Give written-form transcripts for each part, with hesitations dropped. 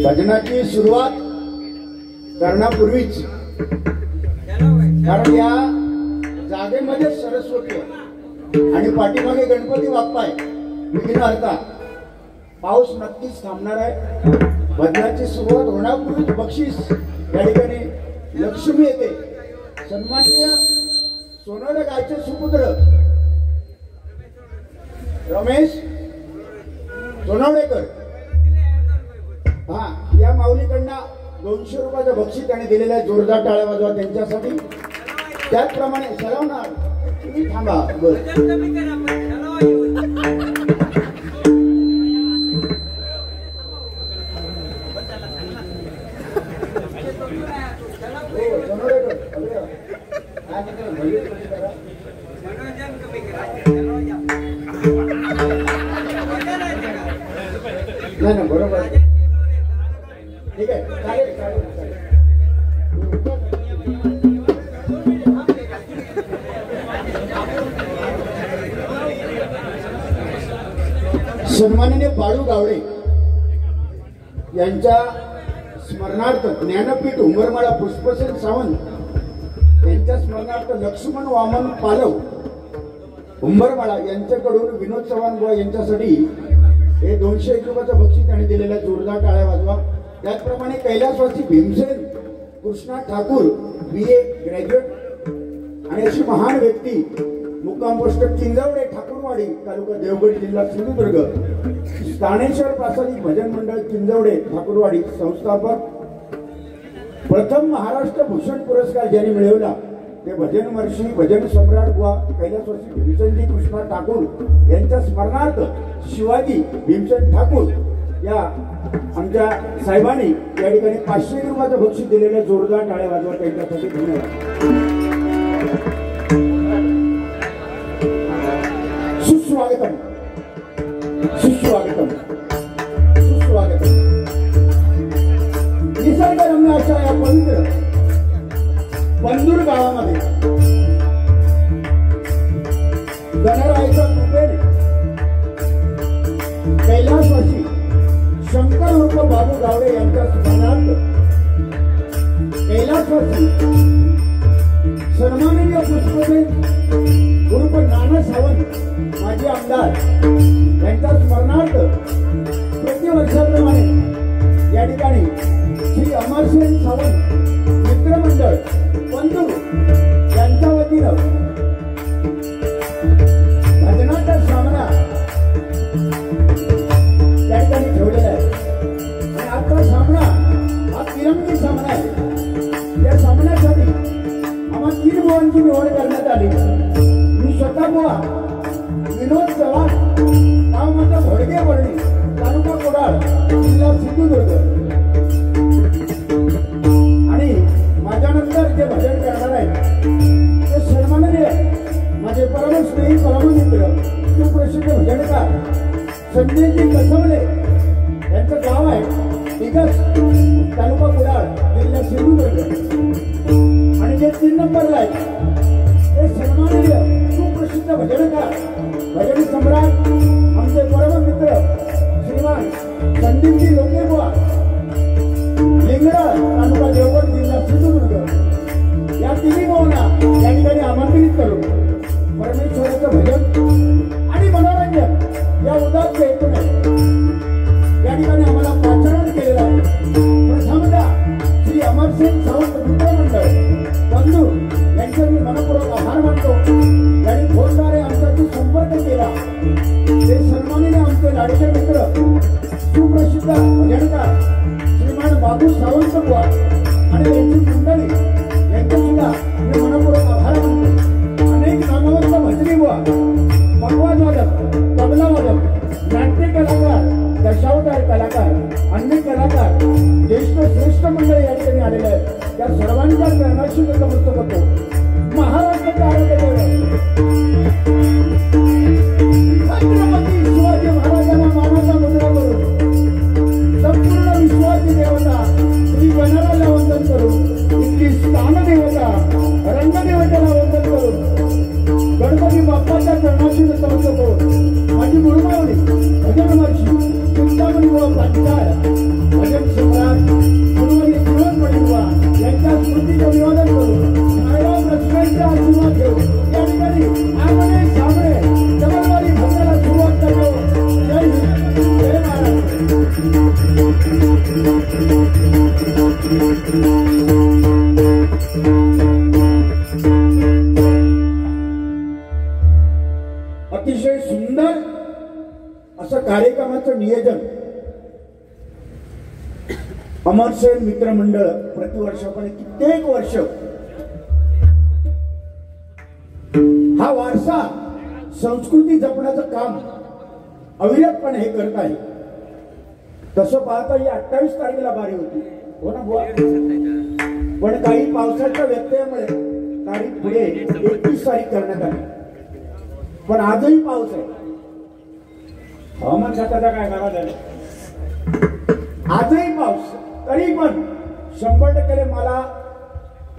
भजनाची सुरुवात करण्यापूर्वीच कारण या जागेमध्ये सरस्वती आणि पाठीमागे गणपती बाप्पा आहे, विघ्नहर्ता. पाऊस नक्कीच थांबणार आहे. भजनाची सुरुवात होण्यापूर्वीच बक्षीस या ठिकाणी लक्ष्मी येते. सन्माननीय सोनवणे गायचे सुपुत्र रमेश सोनवणेकर या माऊलीकडनं 200 रुपयाचं बक्षीस त्याने दिलेलं आहे. जोरदार टाळ्या वाजवा त्यांच्यासाठी. त्याचप्रमाणे सलावणार तुम्ही थांबा. नाही ना बरोबर ठीक आहे चालेल चालेल. सन्माननीय बाळू गावडे यांच्या स्मरणार्थ ज्ञानपीठ उंबरमाळा पुष्पसेन सावंत यांच्या स्मरणार्थ लक्ष्मण वामन पालव उंबरमाळा यांच्याकडून विनोद चव्हाण बुवा यांच्यासाठी हे 201 रुपयाचं बक्षीस त्यांनी दिलेलं आहे. जोरदार टाळ्या वाजवा. त्याचप्रमाणे कैलासवासी भीमसेन कृष्णा ठाकूर BA ग्रॅज्युएट आणि अशी महान व्यक्ती मुक्काम पोस्ट चिंचवडे ठाकूरवाडी तालुका देवगड जिल्हा सिंधुदुर्ग स्थानेश्वर प्रासादिक भजन मंडळ चिंचवडे ठाकूरवाडी संस्थापक प्रथम महाराष्ट्र भूषण पुरस्कार ज्यांनी मिळवला ते भजन महर्षी भजन सम्राट बुवा कैलासवासी भीमसेनजी कृष्णा ठाकूर यांच्या स्मरणार्थ शिवाजी भीमसेन ठाकूर या आमच्या साहेबांनी या ठिकाणी 500 रुपयाचं बक्षीस दिलेलं. जोरदार टाळ्या वाजवा त्यांच्यासाठी. धन्यवाद. सुस्वागतम सुस्वागतम सुस्वागतम. निसर्गरम्य अशा या पवित्र बंदूर गावामध्ये गणरायाच्या कृपेने कैलासवासी शंकर उर्फ बाबू गावडे यांच्या स्मरणार्थ कैलासवासी सन्माननीय पुष्पसेन उर्फ नाना सावंत माजी आमदार यांच्या स्मरणार्थ प्रतिवर्षाप्रमाणे या ठिकाणी श्री अमरसेन सावंत मित्रमंडळ बंधू यांच्या वतीनं भजनाचा सामना या ठिकाणी ठेवलेला आहे आणि आजचा सामना हा तिरंगी सामना आहे। या सामन्यासाठी आम्हाला 3 बुवांची निवड करण्यात आली। मी स्वतः बुवा विनोद चव्हाण, गाव म्हणजे घोडगे बर्डी, तालुका कोडाळ, जिल्हा सिंधुदुर्ग, आणि माझ्यानंतर जे भजन करणार आहेत ते सन्माननीय माझे परमस्नेही परममित्र सुप्रसिद्ध भजनकार संजयजी कसवले यांचं गाव आहे दिगस, तालुका कुडाळ, जिल्हा सिंधुदुर्ग, आणि जे 3 नंबरला आहे ते सन्माननीय सुप्रसिद्ध भजनकार भजन सम्राट आमचे परममित्र श्रीमान संदीपजी लोकेबुवा लिंगडा, तालुका देवगड, जिल्हा सिंधुदुर्ग, या 3 भावांना या ठिकाणी आमंत्रित करून परमेश्वराचं भजन आणि मनोरंजन या उदात्त हेतूने या ठिकाणी आम्हाला पाचारण केलेलं आहे। प्रथमतः श्री अमरसेन सावंत मित्रमंडळ बंधू यांचे मी मनपूर्वक आभार मानतो। यांनी फोनद्वारे आमच्याशी संपर्क केला। ते सन्माननीय आमचे लाडके मित्र सुप्रसिद्ध भजनकार श्रीमान बाबू सावंत बुवा आणि त्यांची मंडळी यांचे सुद्धा मी मनपूर्वक आभार मानतो। अनेक नामवंत भजनी बुवा, पकवान वादक, तबला वादक, नाट्य कलाकार, दशावतार कलाकार, अन्य कलाकार, ज्येष्ठ श्रेष्ठ मंडळी या ठिकाणी आलेले आहेत। त्या सर्वांच्या चरणाशी नतमस्तक होतो। महाराष्ट्राचा आरोग्य छत्रपती शिवाजी महाराजांना मानाचा मुद्रा करून संपूर्ण विश्वाची देवता श्री गणरायाला वंदन करून, इथली स्थानदेवता रंगदेवतेला वंदन करून, गणपती बाप्पाच्या चरणाशी नतमस्तक होतो। माझी गुरुमावली भजन महर्षी चिंतामणी व पाटीदार भजन सम्राट गुरुवारी जीवनपणी बुवा यांच्या स्मृतीचं निवेदन करून मायराव लक्ष्मणचा आशीर्वाद घेऊ या ठिकाणी आमने सामने जबरवारी भजनाला सुरुवात करतो। जय हिंद, जय महाराष्ट्र। अतिशय सुंदर असं कार्यक्रमाचं नियोजन अमरसेन मित्रमंडळ प्रतिवर्षापणे कित्येक वर्ष हा वारसा संस्कृती जपण्याचं काम अविरतपणे हे करत आहे। तसं पाहता ही 28 तारखेला बारी होती, हो ना बुवा, पण काही पावसाच्या व्यत्ययामुळे तारीख पुढे 31 तारीख करण्यात आली। पण आजही पाऊस आहे। हवामान खात्याचा काय करा झालं, आजही पाऊस, तरी पण 100% मला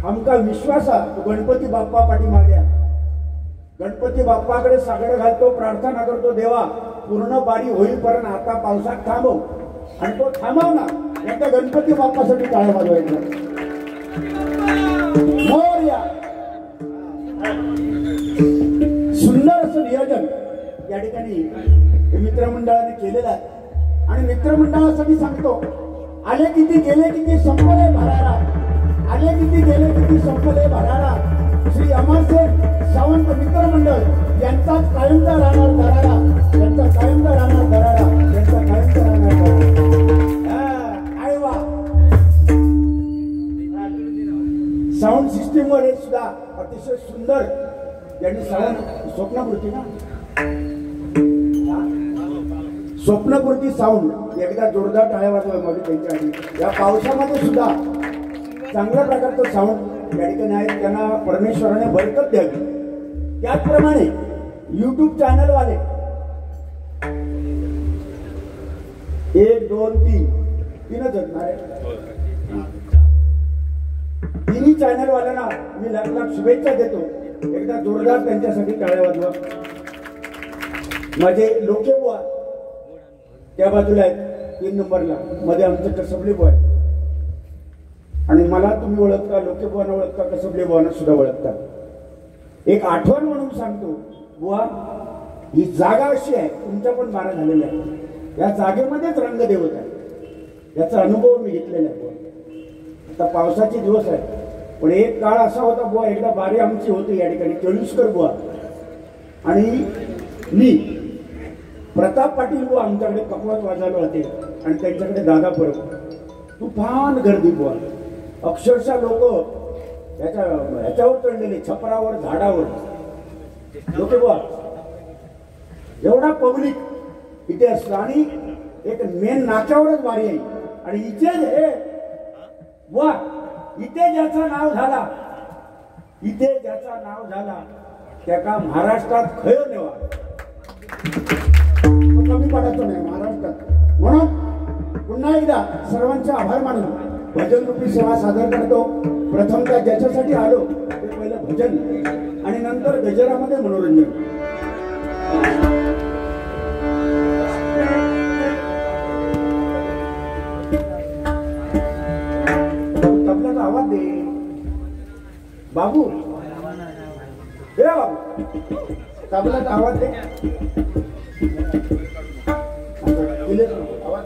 आमका विश्वास आहे गणपती बाप्पा पाठीमागे, गणपती बाप्पाकडे सागड घालतो, प्रार्थना करतो, देवा पूर्ण बारी होईपर्यंत आता पावसात थांबव, आणि तो थांबव ना एकदा गणपती बाप्पासाठी टाळ्या वाजवायच्या। मोरया सुंदर असं नियोजन या ठिकाणी मित्रमंडळाने केलेलं आहे। आणि मित्रमंडळासाठी सांगतो, आले किती गेले किती संपले भरारा, आले किती गेले किती संपले भरारा, श्री अमरसेन सावंत मित्रमंडळ यांचाच कायमचा राहणार दरारा, यांचा कायमचा राहणार दरारा, यांचा कायमचा राहणार दरारा। आय वा, साऊंड सिस्टीम वर हे सुद्धा अतिशय सुंदर यांनी साऊंड स्वप्नपूर्ती ना स्वप्नपूर्ती साऊंड एकदा जोरदार टाळ्या वाजवा मध्ये त्यांच्या आधी। या पावसामध्ये सुद्धा चांगल्या प्रकारचं साऊंड या ठिकाणी आहेत, त्यांना परमेश्वराने बरकत द्यावी। त्याचप्रमाणे YouTube चॅनल वाले 1 2 3 तीनच आहेत ना, चॅनलवाल्यांना मी लाख लाख शुभेच्छा देतो. एकदा जोरदार त्यांच्यासाठी टाळ्या वाजवा. माझे लोके बुवा त्या बाजूला आहेत 3 नंबरला, मध्ये आमचं कसबले बुवा आहे. आणि मला तुम्ही ओळखता, लोके बुवांना ओळखता, कसबले बुवांना सुद्धा ओळखता. एक आठवण म्हणून सांगतो बुवा, ही जागा अशी आहे, तुमच्या पण बारा झालेल्या आहे, या जागेमध्येच रंगदेवत आहे. याचा अनुभव मी घेतलेला आहे बुवा. आता पावसाचे दिवस आहे, पण एक काळ असा होता बुवा, एकदा बारी आमची होती या ठिकाणी, केळुसकर बुवा आणि मी, प्रताप पाटील बुवा आमच्याकडे पकवाज वाजायला होते आणि त्यांच्याकडे दादा परब. तुफान गर्दी बुवा, अक्षरशः लोक ह्याच्यावर चढलेले, छपरावर, झाडावर लोक बुवा, एवढा पब्लिक इथे असतं. आणि एक मेन नाक्यावरच वारी आहे. आणि इथे हे बुवा, इथे ज्याचं नाव झाला, इथे ज्याचा नाव झाला त्याका महाराष्ट्रात खय नेवा, कमी पडायचं नाही महाराष्ट्रात. म्हणून पुन्हा एकदा सर्वांचे आभार मानून भजन रूपी सेवा सादर करतो. प्रथमतः ज्याच्यासाठी आलो ते पहिलं भजन आणि नंतर गजरामध्ये मनोरंजन. तबल्याचा आवाज दे बाबू, दे बाबू, तबल्याचा आवाज दे. आवाज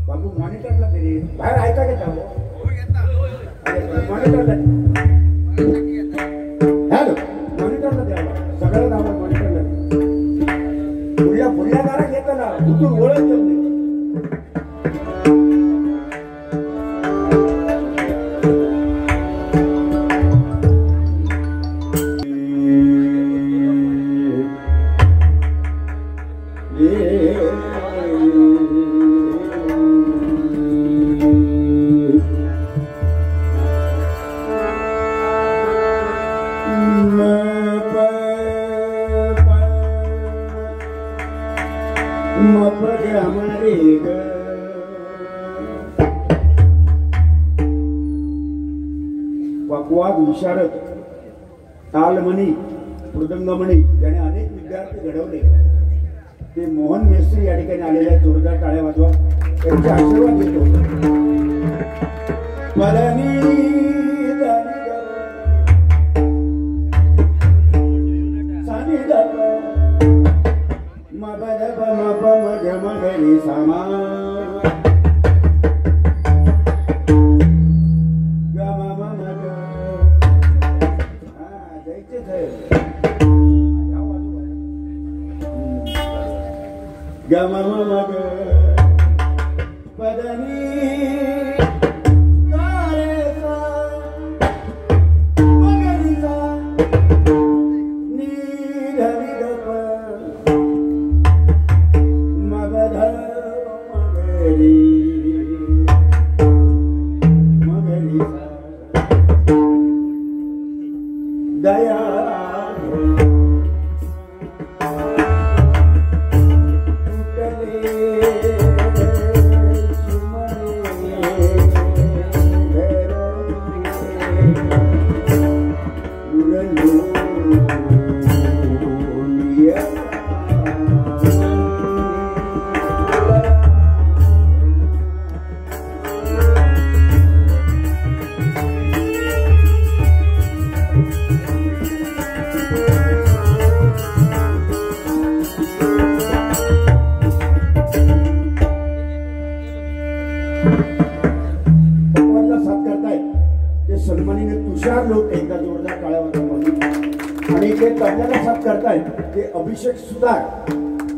बाबू मॉनिटरला दे रे, बाहेर ऐका घेता मॉनिटरला. हॅलो, मॉनिटरला द्यावा, सगळ्याला आवाज मॉनिटरला. पुढल्या दारात येतं ना, कुठून ओळख देऊ नये. पकवाद विशारद, तालमणी, मृदंगमणी याने अनेक विद्यार्थी घडवले. ते मोहन मेस्त्री या ठिकाणी आलेल्या, जोरदार टाळ्या वाजवा, त्यांचे आशीर्वाद देतो. सामा गमग पदनी तारेसा मगरीसा नीधरी गप मगध मगरी मगरीसा दया सन्माननीय तुषार लोक, एकदा जोरदार टाळ्या वाजवा. आणि ते तबल्याला साथ करतायत ते अभिषेक सुतार,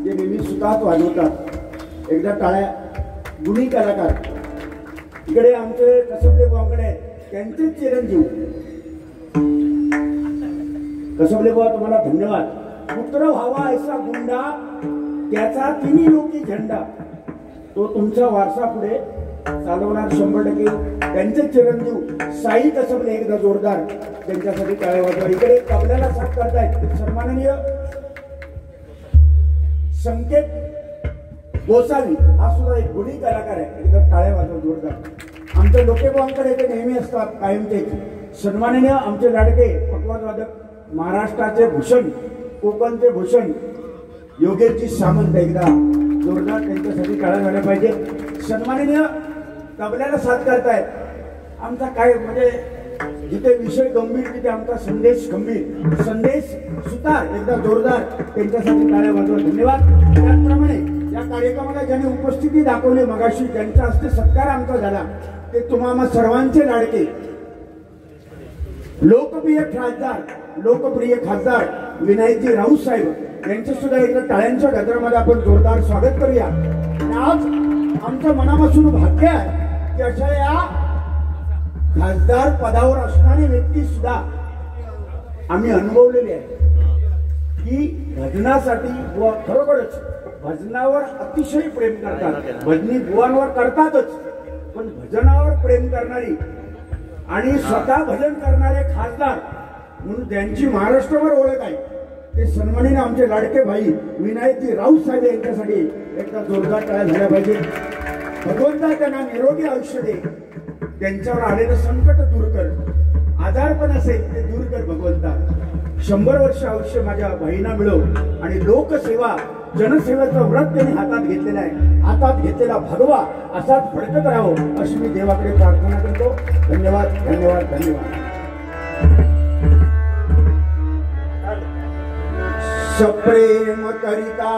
जे नेहमी सुतात वाजवतात. एकदा टाळ्या. गुणी कलाकार इकडे आमचे कसबले बुवाकडे, त्यांचे चिरंजीव कसबले बुवा, तुम्हाला धन्यवाद. पुत्र व्हावा ऐसा गुंडा, त्याचा तिन्ही लोकी झेंडा, तो तुमचा वारसा पुढे चालवणार 100%. त्यांचे चिरंजीव साई कसबले, एकदा जोरदार त्यांच्यासाठी टाळ्या वाजवा. इकडे तबल्याला साथ सत्कारतायत सन्माननीय संकेत गोसावी, हा सुद्धा एक गुणी कलाकार आहे, एकदम टाळ्या वाजवून जोरदार। आमच्या लोकेबांकडे ते नेहमी असतात कायमचे। सन्माननीय आमचे लाडके पटवाजवादक, महाराष्ट्राचे भूषण, कोकणचे भूषण योगेशजी सामंत, एकदा जोरदार त्यांच्यासाठी टाळ्या झाल्या पाहिजे। सन्माननीय तबल्याला साथ करतायत आमचा काय म्हणजे जिथे विषय गंभीर तिथे आमचा संदेश गंभीर, संदेश सुतार, एकदा जोरदार त्यांच्यासाठी टाळ्या वाजवा, धन्यवाद। त्याचप्रमाणे या कार्यक्रमाला ज्यांनी उपस्थिती दाखवली, मगाशी ज्यांच्या हस्ते सत्कार आमचा झाला, ते तुम्हा सर्वांचे लाडके लोकप्रिय खासदार विनायकजी राऊत साहेब यांचे सुद्धा एकदा टाळ्यांच्या गजरामध्ये आपण जोरदार स्वागत करूया। आज आमच्या मनापासून भाग्य आहे की अशा या खासदार पदावर असणारी व्यक्ती सुद्धा आम्ही अनुभवलेली आहे की भजनासाठी व खरोखरच भजनावर अतिशय प्रेम करतात, भजनी बुवांवर करतातच, पण भजनावर प्रेम करणारी आणि स्वतः भजन करणारे खासदार म्हणून ज्यांची महाराष्ट्रावर ओळख आहे ते सन्माननीय आमचे लाडके भाई विनायकजी राऊत साहेब यांच्यासाठी एकदा जोरदार टाळ्या झाल्या पाहिजे। भगवंता त्यांना निरोगी आयुष्य दे, त्यांच्यावर आलेलं संकट दूर कर, आजारपण असेल ते दूर कर भगवंता। 100 वर्ष आयुष्य माझ्या भाईंना मिळव आणि लोकसेवा जनसेवेचं व्रत त्यांनी हातात घेतलेलं आहे, हातात घेतलेला भगवा असाच फडकत राहावं अशी मी देवाकडे प्रार्थना करतो। धन्यवाद धन्यवाद धन्यवाद। सप्रेम करिता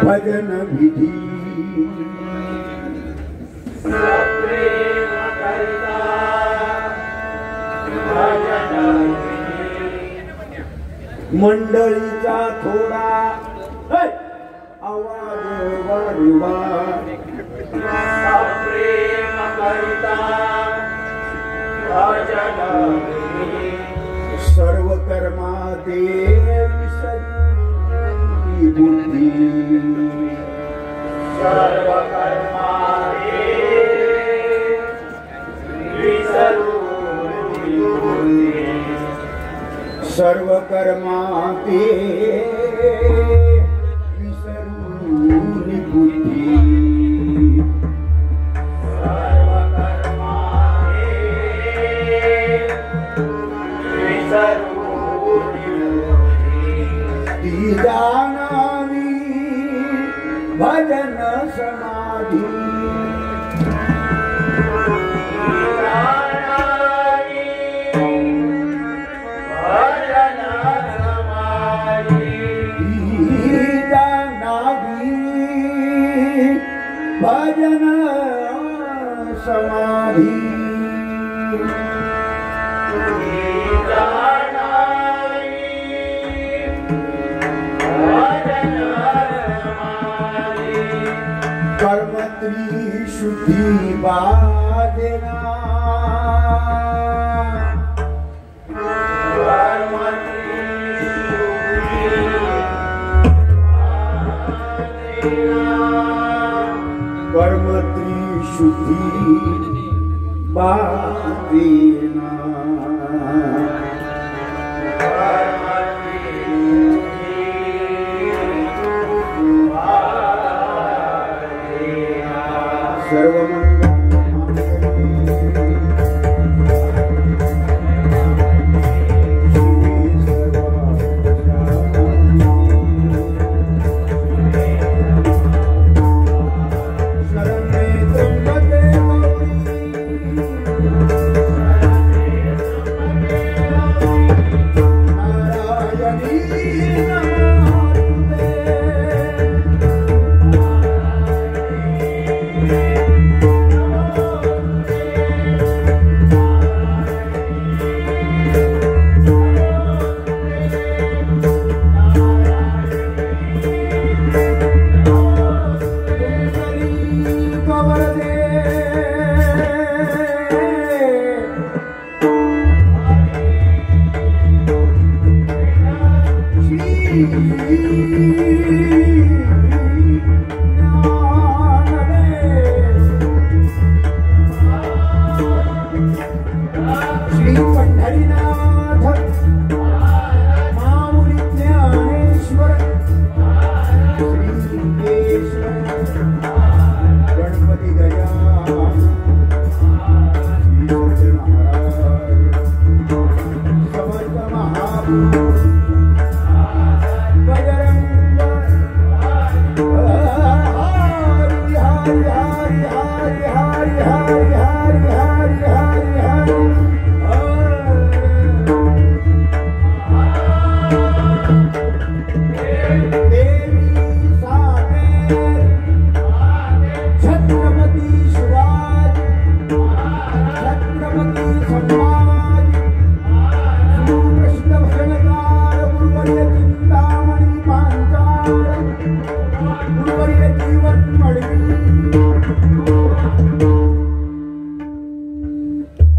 भजन विधी, सप्रेम करिता भजन विधी, मंडळीचा थोडा आवाज वाढवा, सप्रेम करिता भजन विधी, सर्व कर्माते विसरी बुद्धी, सर्व कर्माते विसरी बुद्धी, सर्व कर्माते विसरी बुद्धी, जानावी भजन समाधी, जानावी भजन समाधी, जानावी भजन समाधी, कर्मत्री शुद्धि बादेना, कर्मत्री शुद्धि बादेना,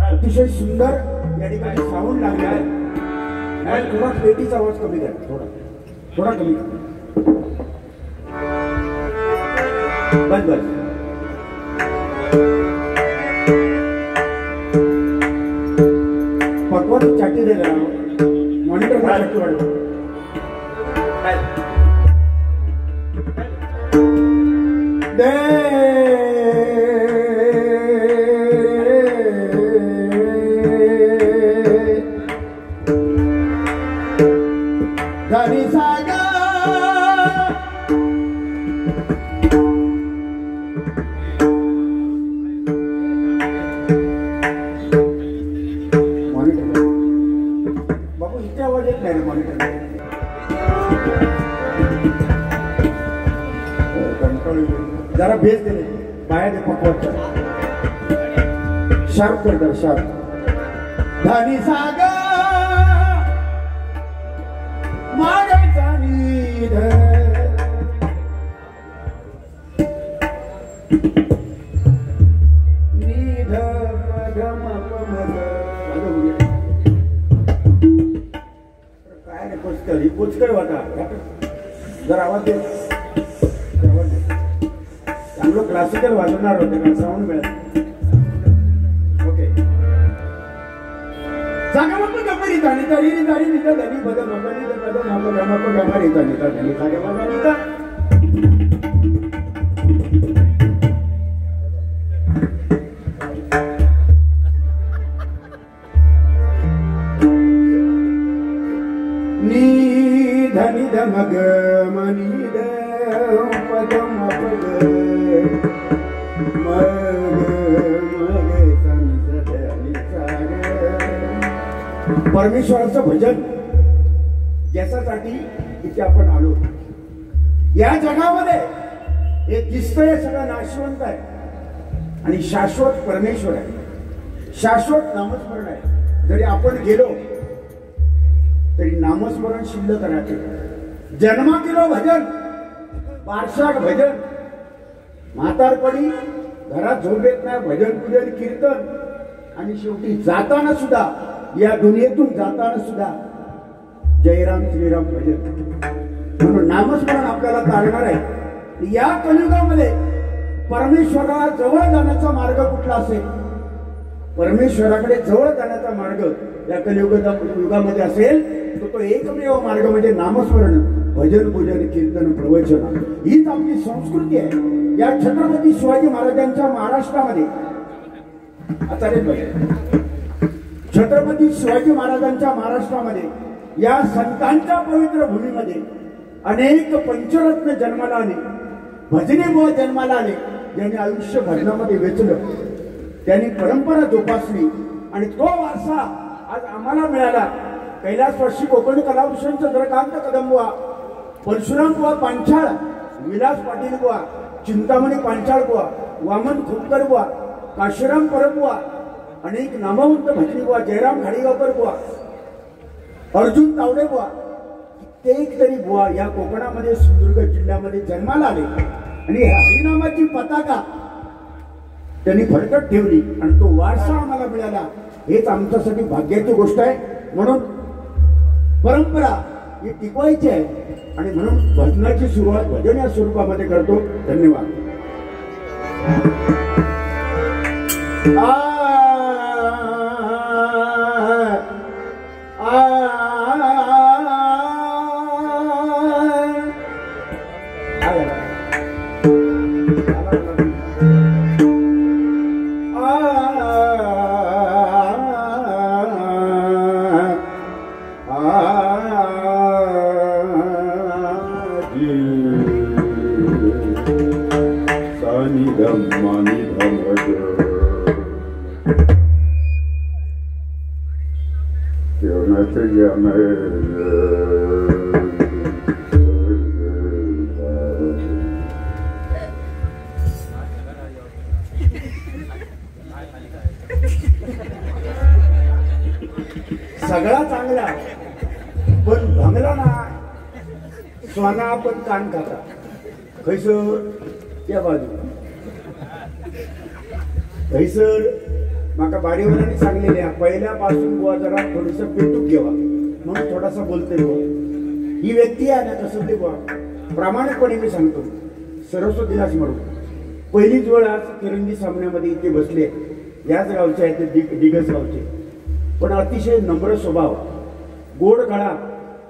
अतिशय सुंदर या ठिकाणी साऊंड लागला आहे. थोडा पेटीचा आवाज कमी करा, थोडा कमी करा. बस बस. पकवान चाटी दे जरा, मॉनिटर चाटी वाढव. बाबू इथे आवाज येत नाही मॉनिटर. जरा बेस दे बाहेर दे पकवाचा शार्प कर शार्प. धनी सागा मागायचा निध निध मगम मग काय रे पुचकर होता. जर आवाज दे चांगलं क्लासिकल वाजवणार होते का साऊंड मिळत. ओके. जागा मग गप्परी ताणी तरी तारी निघा धनी बद मपनी बद मप गमप गमरी ताणी धनी जागे बद निघा. नी धनी धमग मनी द पद मप परमेश्वराचं भजन ज्याच्यासाठी इथे आपण आलो. या जगामध्ये हे दिसतंय सगळं नाशवंत आहे आणि शाश्वत परमेश्वर आहे, शाश्वत नामस्मरण आहे. जरी आपण गेलो तरी नामस्मरण शिल्लक राहते. जन्मा केलो भजन, वार्षाक भजन, म्हातारपणी घरात झोप येत नाही भजन पूजन कीर्तन, आणि शेवटी जाताना सुद्धा या दुनियेतून जाताना सुद्धा जयराम श्रीराम भजन. म्हणून नामस्मरण आपल्याला तारणार आहे. या कलियुगामध्ये परमेश्वराला जवळ जाण्याचा मार्ग कुठला असेल, परमेश्वराकडे जवळ जाण्याचा मार्ग या कलियुगामध्ये असेल तो एकमेव मार्ग म्हणजे नामस्मरण, भजन पूजन कीर्तन प्रवचन. हीच आपली संस्कृती आहे. या छत्रपती शिवाजी महाराजांच्या महाराष्ट्रामध्ये आता रे छत्रपती शिवाजी महाराजांच्या महाराष्ट्रामध्ये या संतांच्या पवित्र भूमीमध्ये अनेक पंचरत्न जन्माला आले, भजनी बुवा जन्माला आले, ज्यांनी आयुष्य भजनामध्ये वेचलं, त्यांनी परंपरा जोपासली आणि तो वारसा आज आम्हाला मिळाला. कैलासवासी कोकण कलावंत चंद्रकांत कदम बुवा, परशुराम बुवा पांचाळ, विलास पाटील बुवा, चिंतामणी पांचाळ बुवा, वामन खोपकर बुवा, काशीराम परब बुवा, अनेक नामवंत भजनी बुवा, जयराम घाडीगावकर बुवा, अर्जुन तावडे बुवा, कित्येक तरी बुवा या कोकणामध्ये सिंधुदुर्ग जिल्ह्यामध्ये जन्माला आले आणि हरिनामाची पताका त्यांनी फडकत ठेवली आणि तो वारसा आम्हाला मिळाला. हेच आमच्यासाठी भाग्याची गोष्ट आहे. म्हणून परंपरा ही टिकवायची आहे आणि म्हणून भजनाची सुरुवात भजन या स्वरूपामध्ये करतो. धन्यवाद. सगळा चांगला पण भंगला ना सोना पण कान खाता खैसर त्या बाजू खैसर माका बाडीवरांनी सांगलेले पहिल्यापासून बुवा जरा थोडस पेटूक घेवा म्हणून थोडासा बोलते बुवा ही व्यक्ती आहे ना कसं ते बुवा प्रामाणिकपणे मी सांगतो सरस्वतीलाच म्हणून पहिलीच वेळ आज तिरंगी सामन्यामध्ये इथे बसले याच गावचे आहेत ते दिगस गावचे पण अतिशय नम्र स्वभाव गोड गळा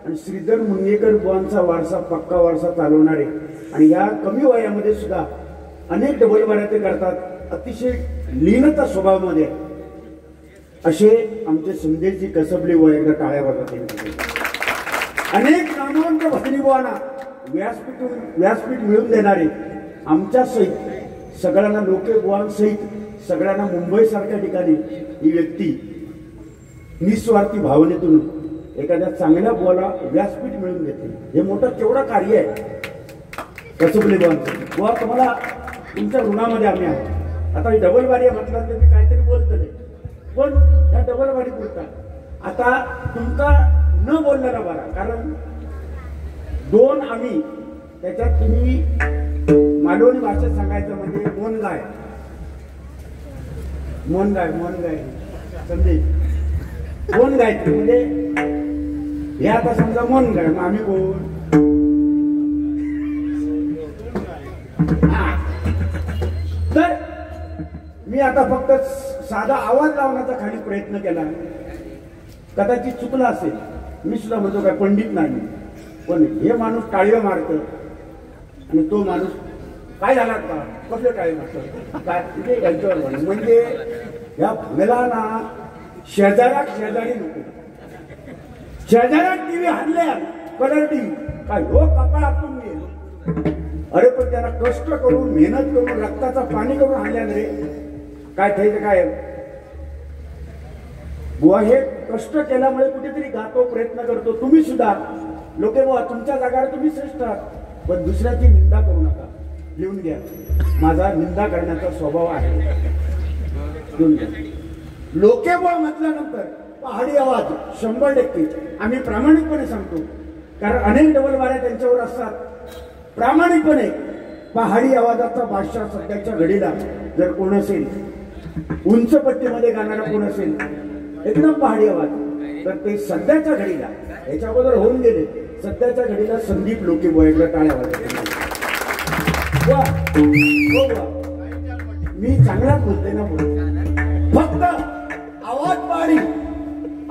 आणि श्रीधर मुंगेकर बुवांचा वारसा पक्का वारसा चालवणारे आणि या कमी वयामध्ये सुद्धा अनेक डबल वाऱ्याते करतात अतिशय लीनता स्वभावामध्ये असे आमचे संदेशजी कसबले बुवा एकदा टाळ्या वाजवते अनेक नामवंत भजनी बुवांना व्यासपीठ मिळवून देणारे आमच्या सहित सगळ्यांना लोके बुवांसहित सगळ्यांना मुंबई सारख्या ठिकाणी ही व्यक्ती निस्वार्थी भावनेतून एखाद्या चांगल्या बुवाला व्यासपीठ मिळवून देते हे मोठं केवढं कार्य आहे कसबले बुवांचं बुवा तुम्हाला तुमच्या ऋणामध्ये आम्ही आहोत आता डबल वारी म्हटलं तर मी काहीतरी बोलतले पण ह्या डबल वारी बोलतात आता तुमचा न बोलणारा बरा कारण दोन आम्ही त्याच्यात तुम्ही मालवणी भाषेत सांगायचं म्हणजे मोन गाय संदेश मोन गायचे म्हणजे हे आता समजा मोन गाय मग आम्ही कोण तर मी आता फक्त साधा आवाज लावण्याचा खाली प्रयत्न केला कदाचित चुकला असेल मी सुद्धा म्हणतो काय पंडित नाही पण हे माणूस टाळीला मारत आणि तो माणूस काय झाला का कसं टाळी मारत काय यांच्यावर म्हणजे या भंगला ना शेजारी नको शेजारात टीव्ही हाणल्या कलर टीव्ही काय हो कपाळ आपण गेलो अरे पण त्याला कष्ट करून मेहनत करून रक्ताचा पाणी करून आणल्या रे काय ठेवायचं काय बुवा हे कष्ट केल्यामुळे कुठेतरी गातो प्रयत्न करतो तुम्ही सुद्धा लोके बुवा तुमच्या जागावर तुम्ही श्रेष्ठ आहात पण दुसऱ्याची निंदा करू नका लिहून घ्या माझा निंदा करण्याचा स्वभाव आहे लिहून घ्या लोके बुवा म्हटल्यानंतर पहाडी आवाज 100% आम्ही प्रामाणिकपणे सांगतो कारण अनेक डबल वाऱ्या त्यांच्यावर असतात प्रामाणिकपणे पहाडी आवाजाचा बादशाह सध्याच्या घडीला जर कोण असेल उंच पट्टीमध्ये गाणारा कोण असेल एकदम पहाडी आवाज तर ते सध्याच्या घडीला याच्या अगोदर होऊन गेले सध्याच्या घडीला संदीप लोके बुवा टाळ्या वाजवतात मी चांगलाच बोलते ना फक्त आवाज पहाडी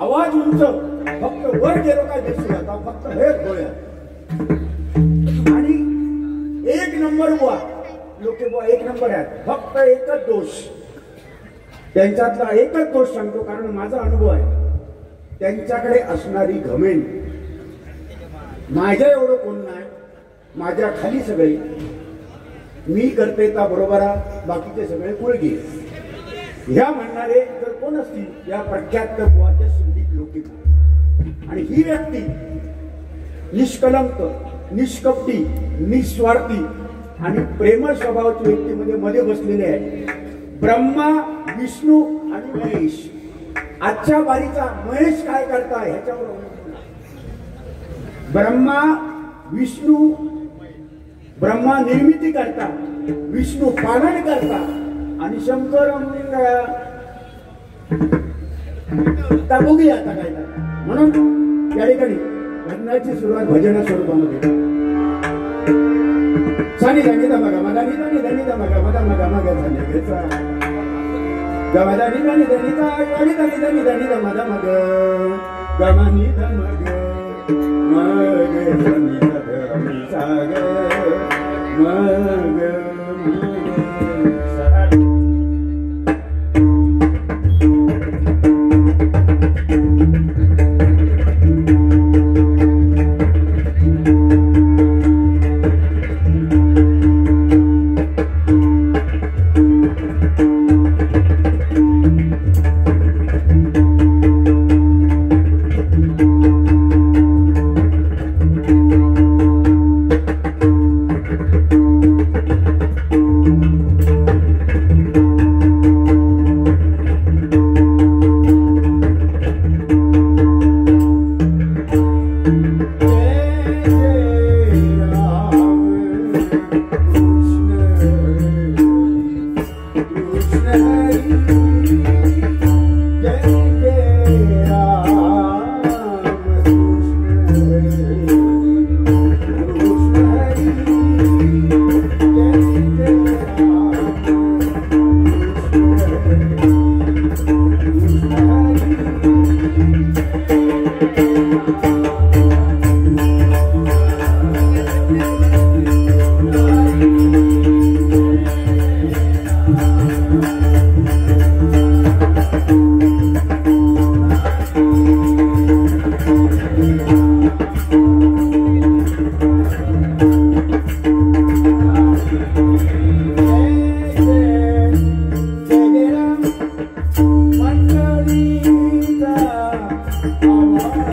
आवाज उंच फक्त वर गेलो काय दिसू आता फक्त हेच गोळ्या आणि एक नंबर बुवा लोके बुवा एक नंबर आहेत फक्त एकच दोष त्यांच्यातला एकच दोष सांगतो कारण माझा अनुभव आहे त्यांच्याकडे असणारी घमेंड माझ्या एवढं कोण नाही माझ्या खाली सगळे मी करते त्या बरोबर बाकीचे सगळे कुळगी ह्या म्हणणारे जर कोण असतील या प्रख्यात बुवाचे संदीप लोके आणि ही व्यक्ती निष्कलंक निष्कपटी निस्वार्थी आणि प्रेमळ स्वभावाची व्यक्तीमध्ये मध्ये बसलेले आहे ब्रह्मा विष्णू आणि महेश आजच्या बारीचा महेश काय करताय ह्याच्यावर ब्रह्मा विष्णू ब्रह्मा निर्मिती करता विष्णू पालन करता आणि शंकर बघूया आता काय म्हणून या ठिकाणी भजनाची सुरुवात भजना स्वरूपामध्ये सानी धनी दमगा मदा नि धनी धनी दमगा मदा मगा मगा धनी घेचा गमदा नि धनी धनी ता आणि धनी धनी धनी दमदा मग गमनी दमग मग धनी धनी साग मग Hare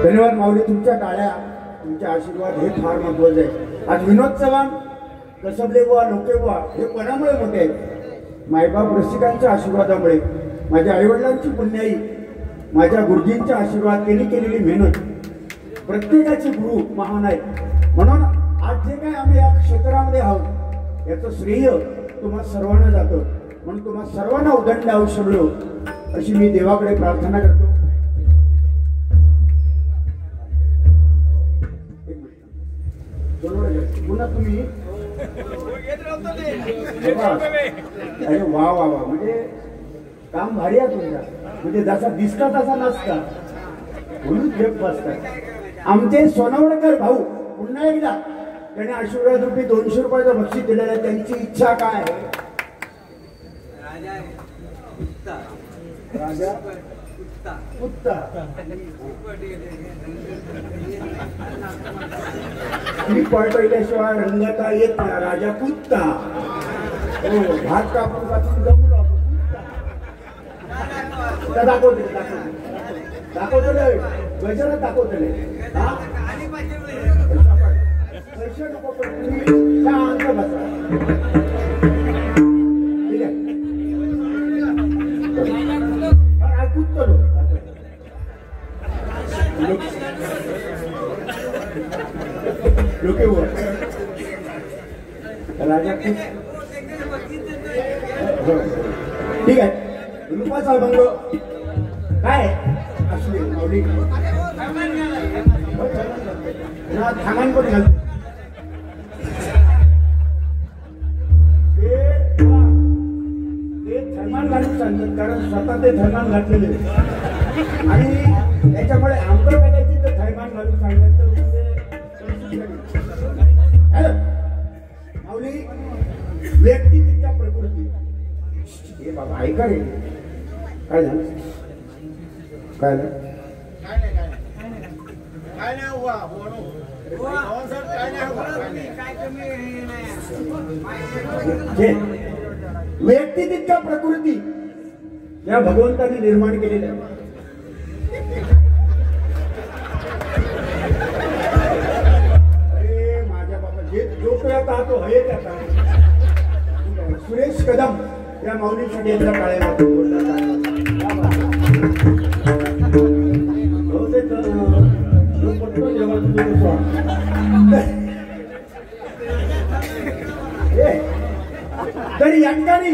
धन्यवाद माऊली, तुमच्या टाळ्या, तुमचे आशीर्वाद हे फार महत्वाचे आहे. आज विनोद चव्हाण, कसबले बुवा, लोके बुवा हे कोणामुळे मोठे आहेत? मायबाप रसिकांच्या आशीर्वादामुळे, माझ्या आईवडिलांची पुण्याई, माझ्या गुरुजींच्या आशीर्वाद, त्यांनी केलेली मेहनत. प्रत्येकाचे गुरु महान आहेत. म्हणून आज जे काय आम्ही या क्षेत्रामध्ये आहोत याचं श्रेय तुम्हा सर्वांना जातं. म्हणून तुम्हा सर्वांना उदंड आयुष्य मिळो अशी मी देवाकडे प्रार्थना करतो. पुन्हा तुम्ही अरे वा वा वा, म्हणजे काम भारी आहे तुमचा. म्हणजे जसा दिसता तसा नसता म्हणून खेप बसतात. आमचे सोनवडकर भाऊ पुन्हा एकदा त्याने आशीर्वाद रुपये 200 रुपयाचं बक्षीस दिलेलं आहे. त्यांची इच्छा काय आहे? राजा कुत्ता. मी पळपळल्याशिवाय रंगाता येत नाही. राजा कुत्ता. हो, भात कापून कापून जमलो कुत्ता दाखवते दाखवतले गजरात दाखवतले. पैसे नको पण तुम्ही शांत बसा. ठीक आहे, ऐकूच चलो. लोके राजा ठीक आहे. रूपाचा अभंग काय असले माऊली थांबान पण घालते ते थैमान घालून सांगतात कारण स्वतः ते थैमान घातलेले आणि त्याच्यामुळे आमचं कदाचित ते थैमान घालून सांगण्याचं माऊली व्यक्ती तिच्या प्रकृती हे बाबा ऐका रे काय झालं काय झालं व्यक्ती तितक्या प्रकृती या भगवंताने निर्माण केलेल्या अरे माझ्या बाबा जे जो तो तो हये त्याचा सुरेश कदम या माऊलीसाठी एकदा टाळ्या तर या ठिकाणी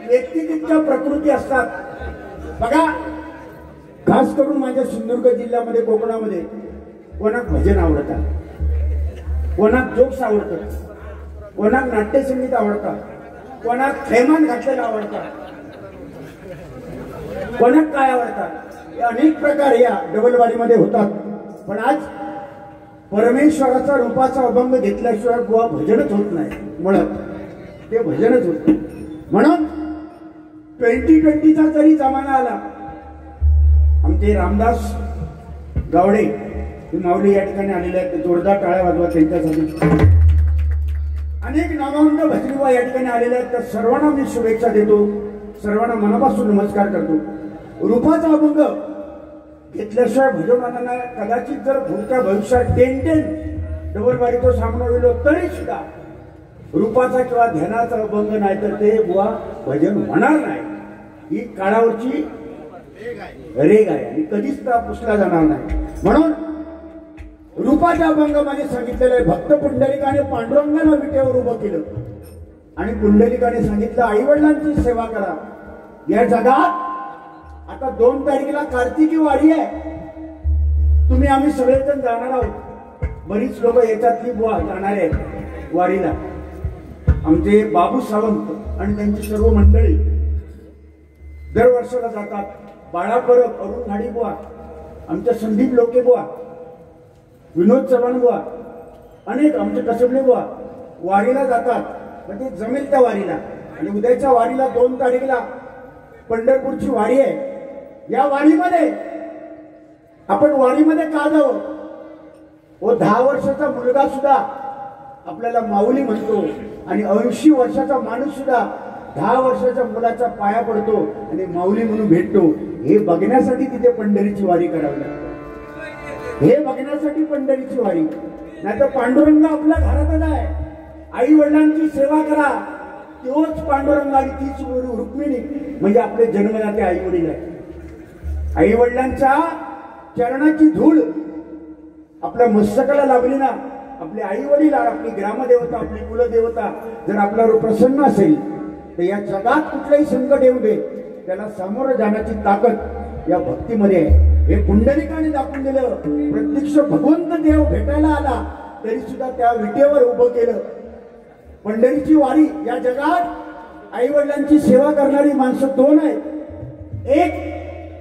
व्यक्ती तितक्या प्रकृती असतात बघा. खास करून माझ्या सिंधुदुर्ग जिल्ह्यामध्ये कोकणामध्ये कोणाक भजन आवडतात, कोणाक जोक्स आवडतात, कोणाक नाट्यसंगीत आवडतात, कोणाक थैमान घातलेला आवडतात, कोणाक काय आवडतात. अनेक प्रकार या डबलवारीमध्ये होतात. पण आज परमेश्वराचा रूपाचा अभंग घेतल्याशिवाय बुवा भजनच होत नाही. मुळात ते भजनच होत नाही. म्हणून 2020चा जरी जमाना आला आमचे रामदास गावडे माऊली या ठिकाणी आलेले आहेत. जोरदार टाळ्या वाजवा त्यांच्यासाठी. अनेक नामवंत भजनीवा या ठिकाणी आलेले आहेत. तर सर्वांना मी शुभेच्छा देतो, सर्वांना मनापासून नमस्कार करतो. रूपाचा अभंग घेतल्याशिवाय भजनांना कदाचित जर पुढच्या भविष्यात 10 डबलवारी तो सामना होईल तरी सुद्धा रूपाचा किंवा ध्यानाचा अभंग नाही तर ते बुवा भजन होणार नाही. ही काळावरची रेग आहे आणि कधीच त्या पुसला जाणार नाही. म्हणून रूपाच्या अभंगामध्ये सांगितलेलं आहे भक्त पुंडलिकाने पांडुरंगाला विटेवर उभं केलं आणि पुंडलिकाने सांगितलं आई वडिलांची सेवा करा. या जगात आता 2 तारखेला कार्तिकी वारी आहे. तुम्ही आम्ही सगळेजण जाणार आहोत. बरीच लोक याच्यातली बुवा जाणार आहेत वारीला. आमचे बाबू सावंत आणि त्यांची सर्व मंडळी दरवर्षाला जातात. बाळा परब, अरुण घाडी बुवा, आमच्या संदीप लोके बुवा, विनोद चव्हाण बुवा, अनेक आमचे कसबले बुवा वारीला जातात. म्हणजे जमेल त्या वारीला. आणि उद्याच्या वारीला 2 तारखेला पंढरपूरची वारी आहे. या वारीमध्ये आपण वारीमध्ये का जावं? 10 वर्षाचा मुलगा सुद्धा आपल्याला माऊली म्हणतो आणि 80 वर्षाचा माणूस सुद्धा 10 वर्षाच्या मुलाच्या पाया पडतो आणि माऊली म्हणून भेटतो. हे बघण्यासाठी तिथे पंढरीची वारी करावी लागते. हे बघण्यासाठी पंढरीची वारी. नाहीतर पांडुरंग आपल्या घरातच आहे. आई वडिलांची सेवा करा तोच पांडुरंग आणि तीच रुक्मिणी म्हणजे आपले जन्मदाते आई वडील आहे. आई वडिलांच्या चरणाची धूळ आपल्या मस्तकाला लागली ना, आपले आई वडील आपली ग्रामदेवता आपली कुलदेवता जर आपल्यावर प्रसन्न असेल तर या जगात कुठलंही संकट येऊ दे त्याला सामोरं जाण्याची ताकद या भक्तीमध्ये आहे. हे पुंडलिकाने दाखवून दिलं. प्रत्यक्ष भगवंत देव भेटायला आला तरी सुद्धा त्या विटेवर उभं केलं. पंढरीची वारी. या जगात आई वडिलांची सेवा करणारी माणसं 2 आहेत. एक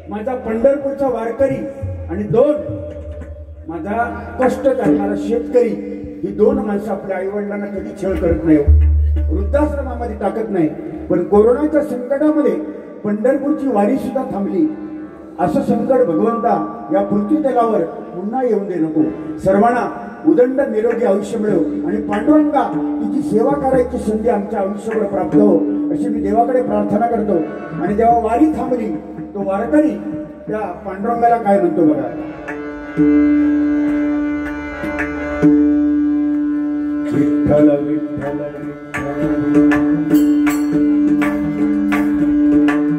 माझा पंढरपूरचा वारकरी आणि 2 माझा कष्ट करणारा शेतकरी. ही 2 माणसं आपल्या आई वडिलांना कधी छळ करत नाही, वृद्धाश्रमामध्ये टाकत नाही. पण कोरोनाच्या संकटामध्ये पंढरपूरची वारी सुद्धा थांबली. असं संकट भगवंता या पृथ्वी तलावर पुन्हा येऊन दे नको. सर्वांना उदंड निरोगी आयुष्य मिळो आणि पांडुरंगा तुझी सेवा करायची संधी आमच्या आयुष्यावर प्राप्त हो अशी मी देवाकडे प्रार्थना करतो. आणि जेव्हा वारी थांबली तो वारकरी त्या पांडुरंगाला काय म्हणतो बघा. विठ्ठल विठ्ठल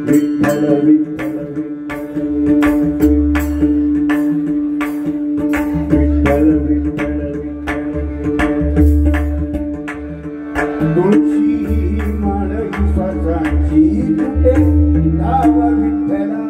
विठ्ठल विठ्ठल विठ्ठल विठ्ठल तुळशी माळ विश्वासाची तुटे नाव विठ्ठला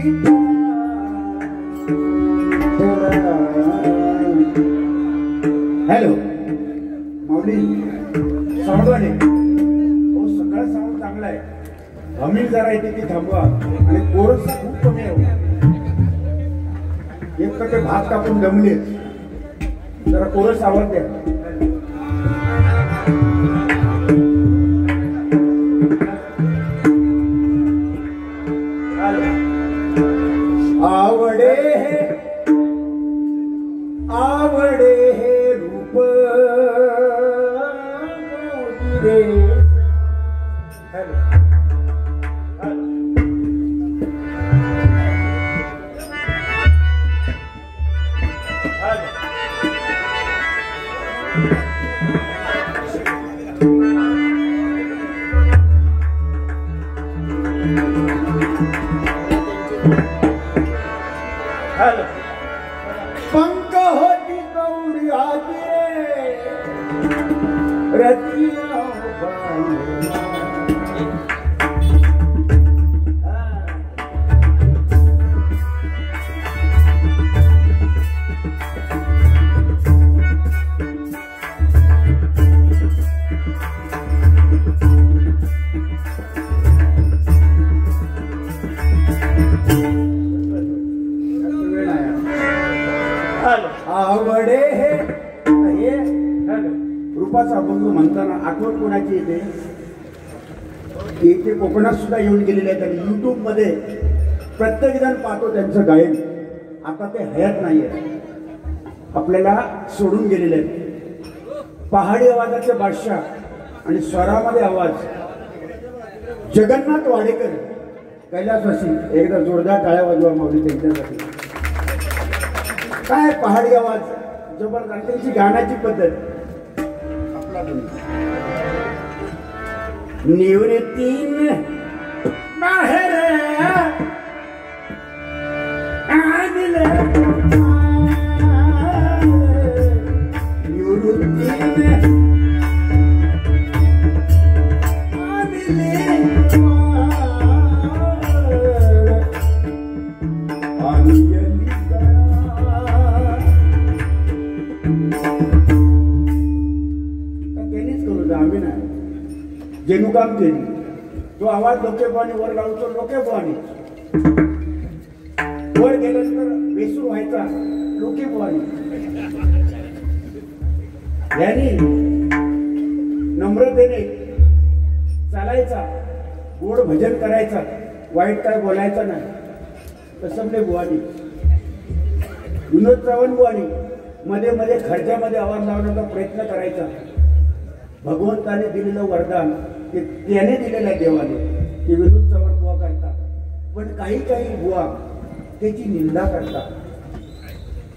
हॅलो माऊली सावधाने हो सगळा साऊंड चांगला आहे हमिंग जरा येते ती थांबवा आणि कोरस खूप कमी आहे एक तर ते भात कापून दमले जरा कोरस आवाज द्या आवडे हे रूप रे पंख होती गौरी आगे रतिया आवडे हे रूपाचा अभंग म्हणताना आठवण कोणाची येते ते कोकणात सुद्धा येऊन गेलेले आहेत आणि युट्यूब मध्ये प्रत्येक जण पाहतो त्यांचं गायन आता ते हयात नाहीये आपल्याला सोडून गेलेले आहेत पहाडी आवाजाचे बादशाह आणि स्वरामध्ये आवाज जगन्नाथ वाडेकर कैलासवासी एकदा जोरदार टाळ्या वाजवा माऊली त्यांच्यासाठी काय पहाडी आवाज जबरदस्त त्यांची गाण्याची पद्धत आपला निवृत्तीन बाहेर जेनुकाम केली तो आवाज लोकेपणी वर लावतो लोकेपणी वर गेल्यानंतर बेसूर व्हायचा लोकेपणी यांनी नम्रतेने चालायचा गोड भजन करायचा वाईट काय बोलायचं नाही तसं बुवानी विनोद चव्हाण बुवानी मध्ये मध्ये खर्चामध्ये आवाज लावण्याचा प्रयत्न करायचा भगवंताने दिलेलं वरदान ते त्याने दिलेलं आहे देवाने ते विनोद चव्हाण बुवा करतात पण काही बुवा त्याची निंदा करतात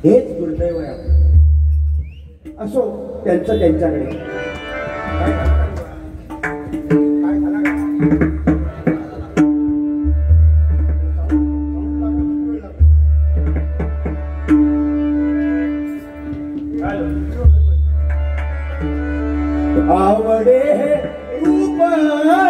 हेच दुर्दैव आहे असो त्यांचं त्यांच्याकडे आवडे रूप आवडे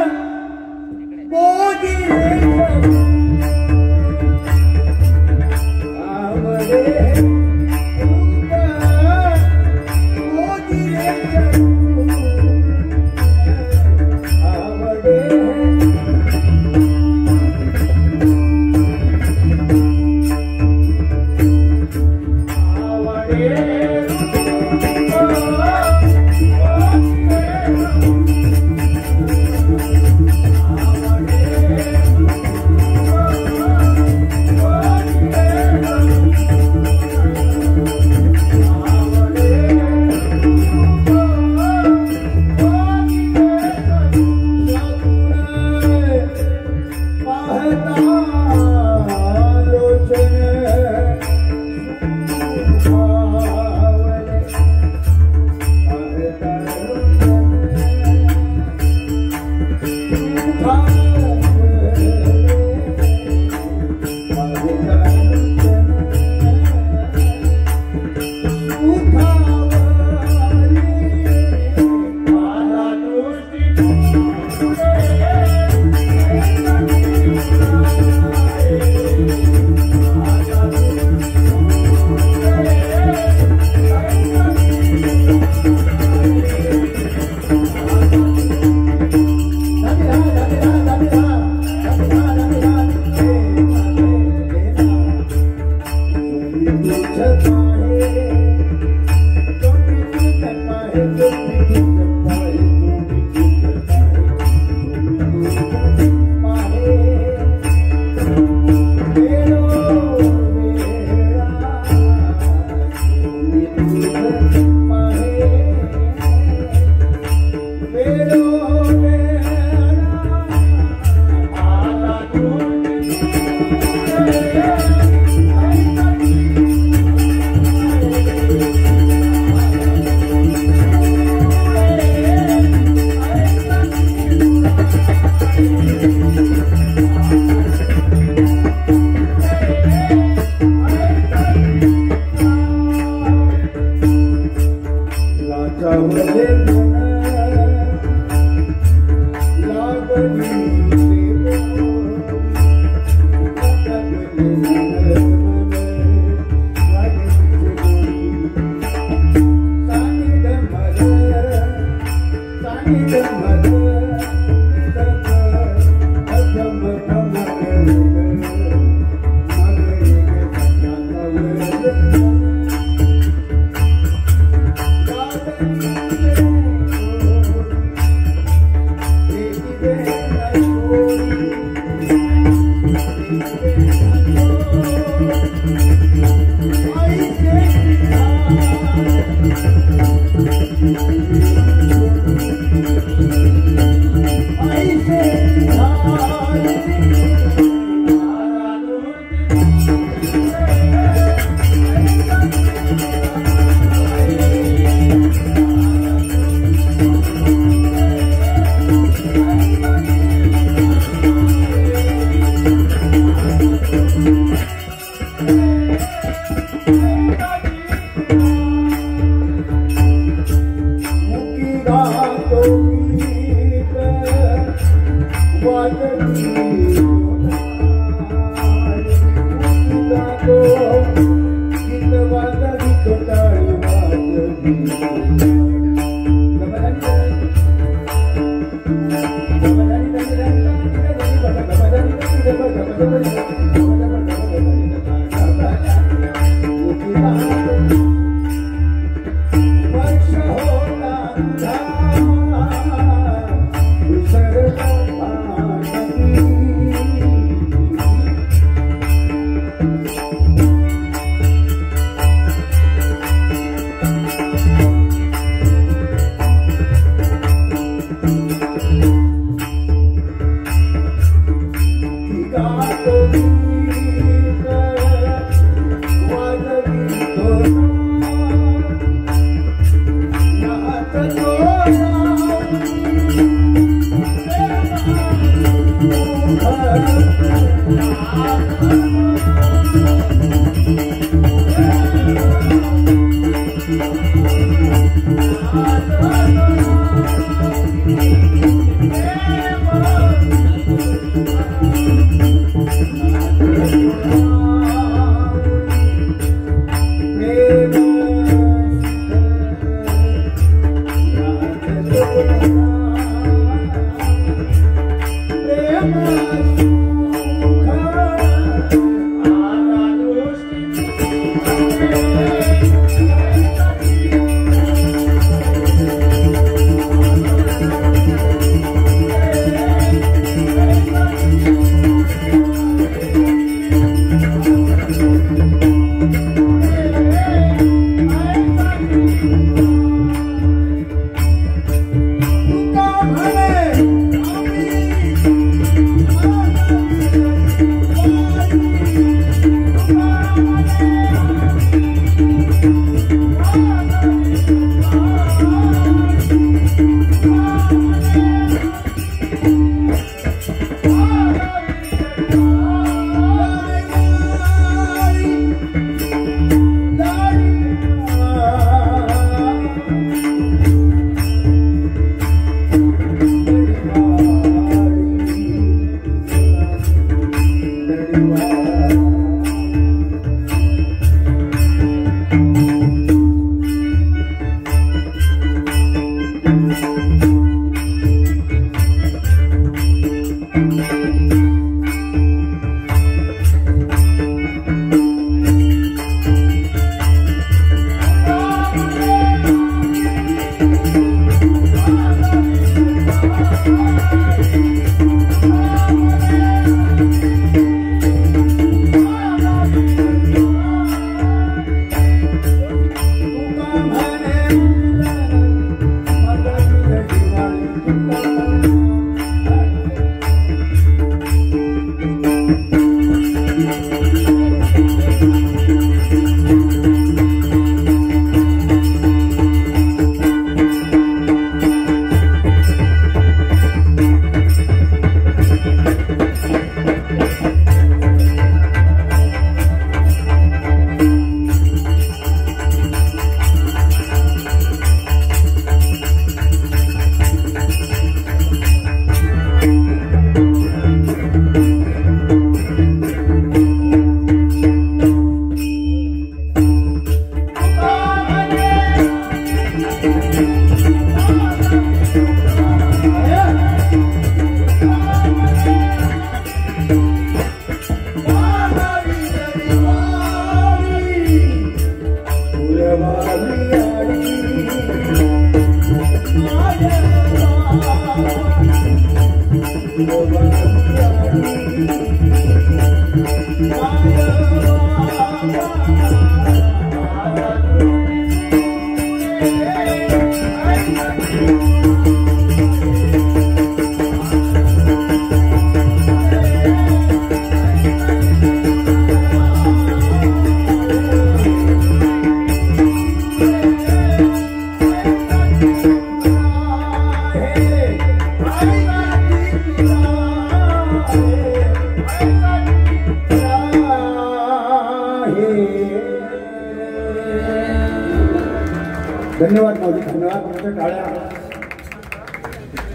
धन्यवाद माऊली, धन्यवाद. तुमच्या टाळ्या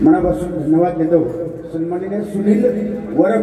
मनापासून धन्यवाद देतो. सन्माननीय सुनील वर